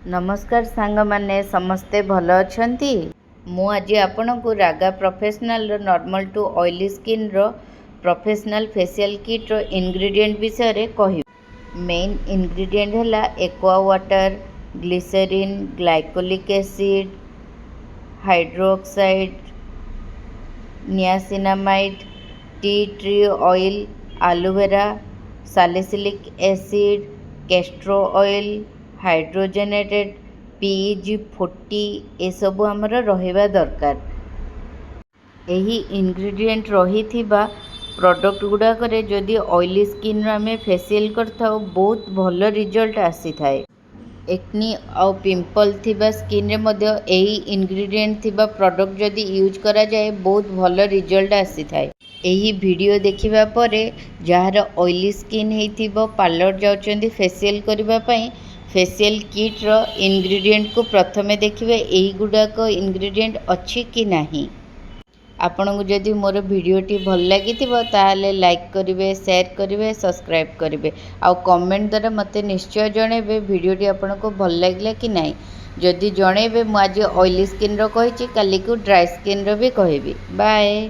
नमस्कार सांग माने समस्ते भल अछंती। मु आज आपनकु Raaga professional normal to oily skin रो प्रोफेशनल फेशियल किट रो इंग्रेडिएंट विषय रे कहि। मेन इंग्रेडिएंट हला aqua water, glycerin, glycolic acid, hydroxide, niacinamide, tea tree oil, aloe vera, salicylic acid, castor oil, hydrogenated PEG40 ए सब हमर रहिबा दरकार। एही इंग्रेडिएंट रही प्रोडक्ट गुड़ा करे जदि ऑयली स्किन आमे फेशियल करथाउ बहुत भल रिजल्ट आसी थाए। एक्नी और पिंपल थिबा स्किन रे मध्य एही इंग्रेडिएंट थिबा प्रोडक्ट जदि यूज करा जाए बहुत भल रिजल्ट आसी थाए। एही वीडियो देखिबा परे जहार ऑयली स्किन हेथिबो पार्लर जाउचंदी फेशियल करिबा पई फेशियल किट रो इंग्रेडिएंट को प्रथमे देखिबे एही गुडाक इंग्रेडिएंट अछि कि नाही। आपनको जदि मोर वीडियोटी भल लागिथिबो ताहाले लाइक करिवे, शेयर करिवे, सब्सक्राइब करिवे आ कमेंट द्वारा मते निश्चय जणेबे वीडियोटी आपनको भल लागिला कि नाही। जदि जणेबे मु आज ऑयली स्किन रो कहिछि काली को ड्राई स्किन रो भी कहबी। बाय।